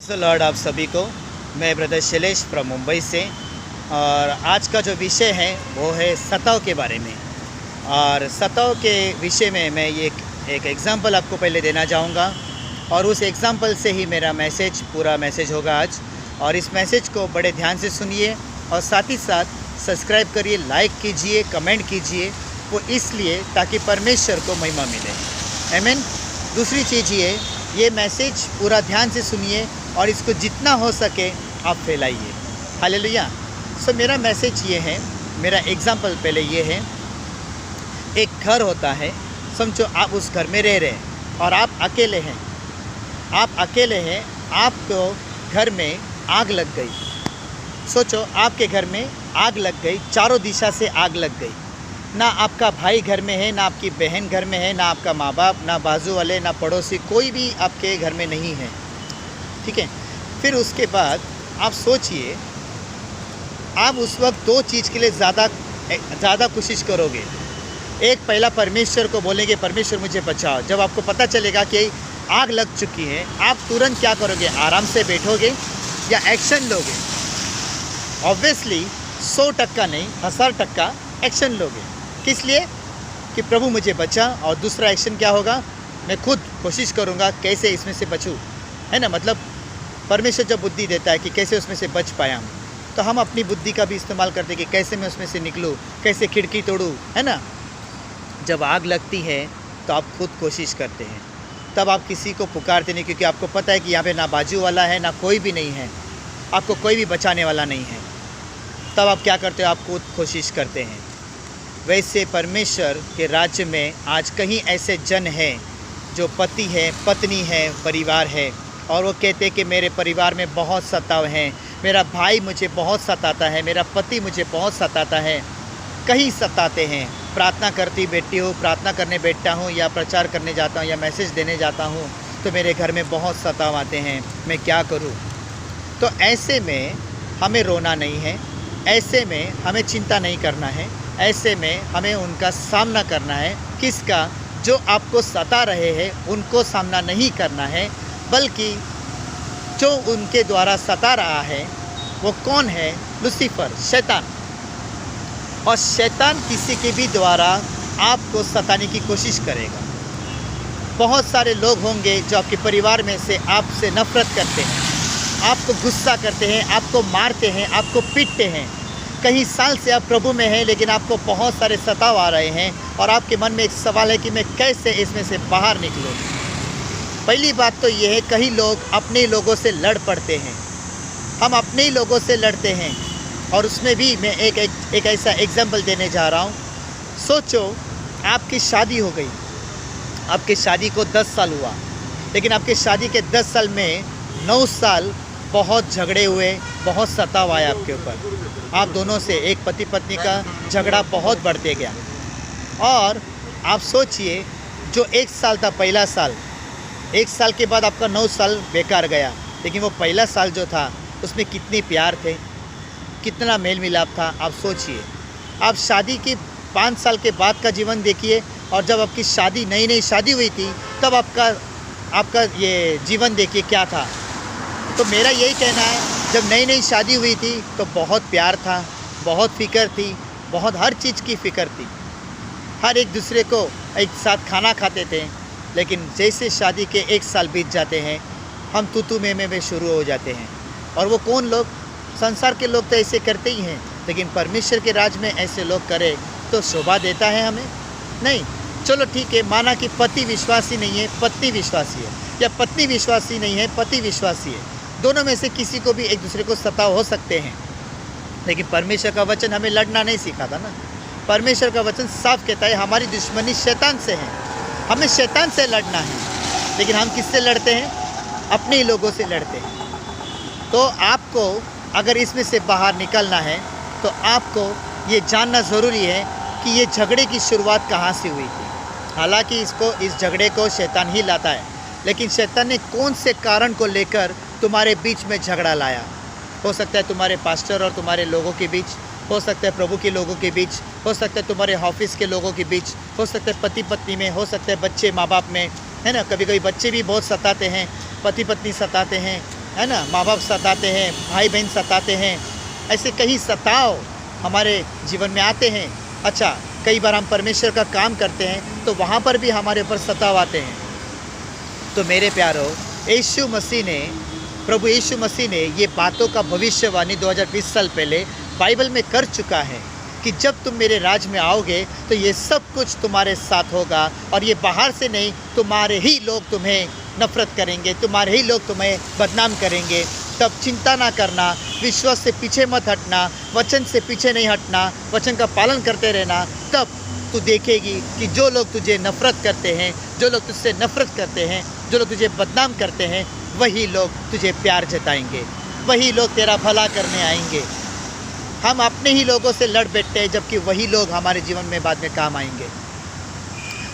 Lord आप सभी को। मैं ब्रदर शैलेश फ्रॉम मुंबई से, और आज का जो विषय है वो है सताव के बारे में। और सताव के विषय में मैं एक एग्ज़ाम्पल आपको पहले देना चाहूँगा, और उस एग्ज़ाम्पल से ही मेरा पूरा मैसेज होगा आज। और इस मैसेज को बड़े ध्यान से सुनिए और साथ ही साथ सब्सक्राइब करिए, लाइक कीजिए, कमेंट कीजिए, वो इसलिए ताकि परमेश्वर को महिमा मिले। आमीन। दूसरी चीज़ ये मैसेज पूरा ध्यान से सुनिए और इसको जितना हो सके आप फैलाइए। हालेलुया। सो मेरा मैसेज ये है, मेरा एग्ज़ाम्पल पहले ये है। एक घर होता है, समझो आप उस घर में रह रहे हैं और आप अकेले हैं। आपको घर में आग लग गई। सोचो, आपके घर में आग लग गई, चारों दिशा से आग लग गई। ना आपका भाई घर में है, ना आपकी बहन घर में है, ना आपका माँ बाप, ना बाजू वाले, ना पड़ोसी, कोई भी आपके घर में नहीं है। ठीक है। फिर उसके बाद आप सोचिए, आप उस वक्त दो चीज़ के लिए ज़्यादा कोशिश करोगे। एक, पहला परमेश्वर को बोलेंगे, परमेश्वर मुझे बचाओ। जब आपको पता चलेगा कि आग लग चुकी है, आप तुरंत क्या करोगे? आराम से बैठोगे या एक्शन लोगे? ऑब्वियसली 100% नहीं, 1000% एक्शन लोगे। किस लिए? कि प्रभु मुझे बचा। और दूसरा एक्शन क्या होगा? मैं खुद कोशिश करूँगा कैसे इसमें से बचूँ, है ना। मतलब परमेश्वर जब बुद्धि देता है कि कैसे उसमें से बच पाया हूँ, तो हम अपनी बुद्धि का भी इस्तेमाल करते हैं कि कैसे मैं उसमें से निकलूँ, कैसे खिड़की तोड़ूँ, है ना। जब आग लगती है तो आप खुद कोशिश करते हैं, तब आप किसी को पुकारते नहीं, क्योंकि आपको पता है कि यहाँ पे ना बाजू वाला है, ना कोई भी नहीं है, आपको कोई भी बचाने वाला नहीं है। तब आप क्या करते हो? आप खुद कोशिश करते हैं। वैसे परमेश्वर के राज्य में आज कहीं ऐसे जन हैं जो पति है, पत्नी है, परिवार है, और वो कहते हैं कि मेरे परिवार में बहुत सताव हैं, मेरा भाई मुझे बहुत सताता है, मेरा पति मुझे बहुत सताता है। कहीं सताते हैं। प्रार्थना करती बैठती हूँ, प्रार्थना करने बैठता हूँ, या प्रचार करने जाता हूँ, या मैसेज देने जाता हूँ, तो मेरे घर में बहुत सताव आते हैं, मैं क्या करूँ? तो ऐसे में हमें रोना नहीं है, ऐसे में हमें चिंता नहीं करना है, ऐसे में हमें उनका सामना करना है। किसका? जो आपको सता रहे हैं उनको सामना नहीं करना है, बल्कि जो उनके द्वारा सता रहा है वो कौन है? लूसीफर, शैतान। और शैतान किसी के भी द्वारा आपको सताने की कोशिश करेगा। बहुत सारे लोग होंगे जो आपके परिवार में से आपसे नफरत करते हैं, आपको गुस्सा करते हैं, आपको मारते हैं, आपको पीटते हैं। कई साल से आप प्रभु में हैं, लेकिन आपको बहुत सारे सताव आ रहे हैं, और आपके मन में एक सवाल है कि मैं कैसे इसमें से बाहर निकलूं। पहली बात तो ये है, कई लोग अपने लोगों से लड़ पड़ते हैं। हम अपने ही लोगों से लड़ते हैं, और उसमें भी मैं एक ऐसा एग्जाम्पल देने जा रहा हूँ। सोचो, आपकी शादी हो गई, आपकी शादी को 10 साल हुआ, लेकिन आपके शादी के 10 साल में 9 साल बहुत झगड़े हुए, बहुत सताव आया आपके ऊपर। आप दोनों से, एक पति पत्नी का झगड़ा बहुत बढ़ते गया। और आप सोचिए, जो 1 साल था, पहला साल, 1 साल के बाद आपका 9 साल बेकार गया, लेकिन वो पहला साल जो था उसमें कितने प्यार थे, कितना मेल मिलाप था। आप सोचिए, आप शादी के 5 साल के बाद का जीवन देखिए, और जब आपकी शादी नई शादी हुई थी, तब आपका ये जीवन देखिए क्या था। तो मेरा यही कहना है, जब नई शादी हुई थी तो बहुत प्यार था, बहुत फिक्र थी, बहुत हर चीज़ की फ़िक्र थी, हर एक दूसरे को एक साथ खाना खाते थे। लेकिन जैसे शादी के 1 साल बीत जाते हैं, हम तू में शुरू हो जाते हैं। और वो कौन लोग? संसार के लोग तो ऐसे करते ही हैं, लेकिन परमेश्वर के राज में ऐसे लोग करें तो शोभा देता है हमें? नहीं। चलो ठीक है, माना कि पति विश्वासी नहीं है, पत्नी विश्वासी है, या पत्नी विश्वासी नहीं है, पति विश्वासी है। दोनों में से किसी को भी एक दूसरे को सताव हो सकते हैं, लेकिन परमेश्वर का वचन हमें लड़ना नहीं सिखाता ना। परमेश्वर का वचन साफ कहता है, हमारी दुश्मनी शैतान से है, हमें शैतान से लड़ना है। लेकिन हम किससे लड़ते हैं? अपने ही लोगों से लड़ते हैं। तो आपको अगर इसमें से बाहर निकलना है, तो आपको ये जानना ज़रूरी है कि ये झगड़े की शुरुआत कहाँ से हुई थी। हालांकि इस झगड़े को शैतान ही लाता है, लेकिन शैतान ने कौन से कारण को लेकर तुम्हारे बीच में झगड़ा लाया? हो सकता है तुम्हारे पास्टर और तुम्हारे लोगों के बीच, हो सकता है प्रभु के लोगों के बीच, हो सकता है तुम्हारे ऑफिस के लोगों के बीच, हो सकता है पति पत्नी में, हो सकता है बच्चे माँ बाप में, है ना। कभी कभी बच्चे भी बहुत सताते हैं, पति पत्नी सताते हैं, है ना, माँ बाप सताते हैं, भाई बहन सताते हैं, ऐसे कई सताव हमारे जीवन में आते हैं। अच्छा, कई बार हम परमेश्वर का काम करते हैं तो वहाँ पर भी हमारे ऊपर सताव आते हैं। तो मेरे प्यारो, यीशु मसीह ने, प्रभु यीशु मसीह ने ये बातों का भविष्यवाणी 2020 साल पहले बाइबल में कर चुका है कि जब तुम मेरे राज में आओगे तो ये सब कुछ तुम्हारे साथ होगा, और ये बाहर से नहीं, तुम्हारे ही लोग तुम्हें नफरत करेंगे, तुम्हारे ही लोग तुम्हें बदनाम करेंगे। तब चिंता ना करना, विश्वास से पीछे मत हटना, वचन से पीछे नहीं हटना, वचन का पालन करते रहना। तब तू देखेगी कि जो लोग तुझे नफरत करते हैं, जो लोग तुझसे नफरत करते हैं, जो लोग तुझे बदनाम करते हैं, वही लोग तुझे प्यार जताएंगे, वही लोग तेरा भला करने आएंगे। हम अपने ही लोगों से लड़ बैठते हैं, जबकि वही लोग हमारे जीवन में बाद में काम आएंगे।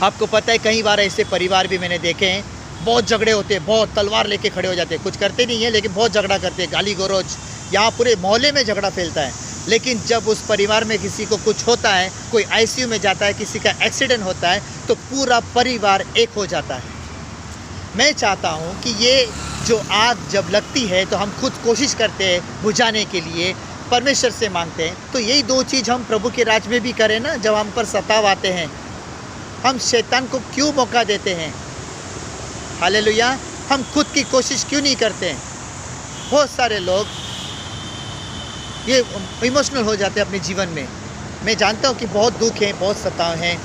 आपको पता है, कई बार ऐसे परिवार भी मैंने देखे हैं, बहुत झगड़े होते हैं, बहुत तलवार लेके खड़े हो जाते हैं, कुछ करते नहीं है लेकिन बहुत झगड़ा करते हैं, गाली गलौज, यहाँ पूरे मोहल्ले में झगड़ा फैलता है। लेकिन जब उस परिवार में किसी को कुछ होता है, कोई आईसीयू में जाता है, किसी का एक्सीडेंट होता है, तो पूरा परिवार एक हो जाता है। मैं चाहता हूँ कि ये जो आग जब लगती है तो हम खुद कोशिश करते हैं बुझाने के लिए, परमेश्वर से मांगते हैं। तो यही दो चीज़ हम प्रभु के राज में भी करें ना। जब हम पर सताव आते हैं, हम शैतान को क्यों मौका देते हैं? हालेलुया। हम खुद की कोशिश क्यों नहीं करते हैं? बहुत सारे लोग ये इमोशनल हो जाते हैं अपने जीवन में। मैं जानता हूँ कि बहुत दुख है, बहुत सताव हैं।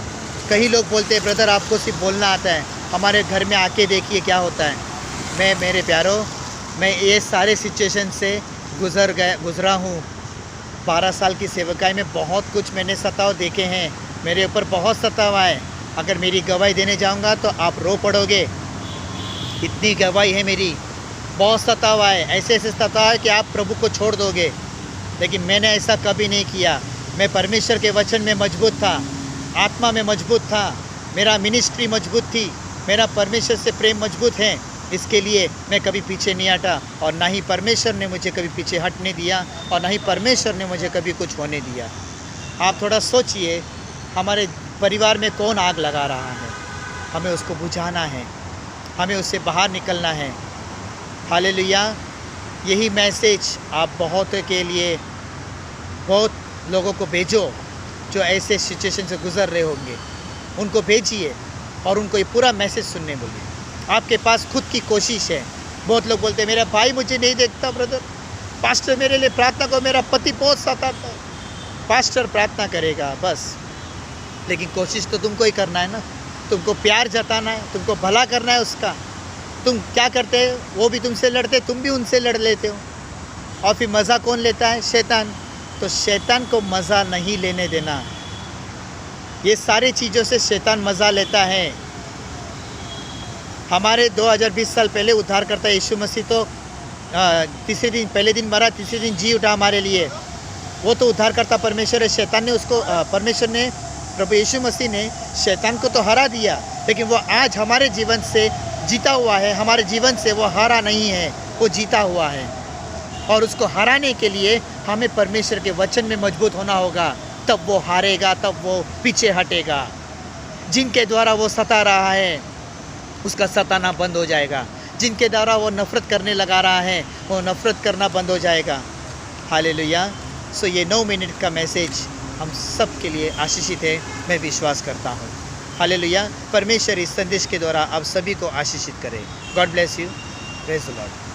कई लोग बोलते हैं, ब्रदर आपको सिर्फ बोलना आता है, हमारे घर में आके देखिए क्या होता है। मेरे प्यारो, मैं ये सारे सिचुएशन से गुज़रा हूँ। 12 साल की सेवकाई में बहुत कुछ मैंने सताव देखे हैं, मेरे ऊपर बहुत सताव आए। अगर मेरी गवाही देने जाऊँगा तो आप रो पड़ोगे, इतनी गवाही है मेरी। बहुत सताव आए, ऐसे ऐसे सताव है कि आप प्रभु को छोड़ दोगे। लेकिन मैंने ऐसा कभी नहीं किया। मैं परमेश्वर के वचन में मजबूत था, आत्मा में मजबूत था, मेरा मिनिस्ट्री मजबूत थी, मेरा परमेश्वर से प्रेम मजबूत है। इसके लिए मैं कभी पीछे नहीं हटा, और ना ही परमेश्वर ने मुझे कभी पीछे हटने दिया, और ना ही परमेश्वर ने मुझे कभी कुछ होने दिया। आप थोड़ा सोचिए, हमारे परिवार में कौन आग लगा रहा है? हमें उसको बुझाना है, हमें उससे बाहर निकलना है। हालेलुया। यही मैसेज आप बहुत के लिए, बहुत लोगों को भेजो जो ऐसे सिचुएशन से गुजर रहे होंगे, उनको भेजिए और उनको ये पूरा मैसेज सुनने बोलिए। आपके पास खुद की कोशिश है। बहुत लोग बोलते हैं, मेरा भाई मुझे नहीं देखता ब्रदर, पास्टर मेरे लिए प्रार्थना करो, मेरा पति बहुत सताता है। पास्टर प्रार्थना करेगा बस, लेकिन कोशिश तो तुमको ही करना है ना। तुमको प्यार जताना है, तुमको भला करना है उसका। तुम क्या करते हो? वो भी तुमसे लड़ते, तुम भी उनसे लड़ लेते हो। और फिर मज़ा कौन लेता है? शैतान। तो शैतान को मज़ा नहीं लेने देना। ये सारी चीज़ों से शैतान मज़ा लेता है। हमारे 2020 साल पहले उद्धारकर्ता यीशु मसीह तो तीसरे दिन, पहले दिन मरा, तीसरे दिन जी उठा हमारे लिए। वो तो उद्धारकर्ता परमेश्वर है। शैतान ने उसको, परमेश्वर ने, प्रभु यीशु मसीह ने शैतान को तो हरा दिया, लेकिन वो आज हमारे जीवन से जीता हुआ है। हमारे जीवन से वो हारा नहीं है, वो जीता हुआ है। और उसको हराने के लिए हमें परमेश्वर के वचन में मजबूत होना होगा। तब वो हारेगा, तब वो पीछे हटेगा। जिनके द्वारा वो सता रहा है, उसका सताना बंद हो जाएगा। जिनके द्वारा वो नफ़रत करने लगा रहा है, वो नफ़रत करना बंद हो जाएगा। हालेलुया। सो ये 9 मिनट का मैसेज हम सब के लिए आशीषित है, मैं विश्वास करता हूँ। हालेलुया। परमेश्वर इस संदेश के द्वारा आप सभी को आशीषित करे। God bless you. Praise the Lord.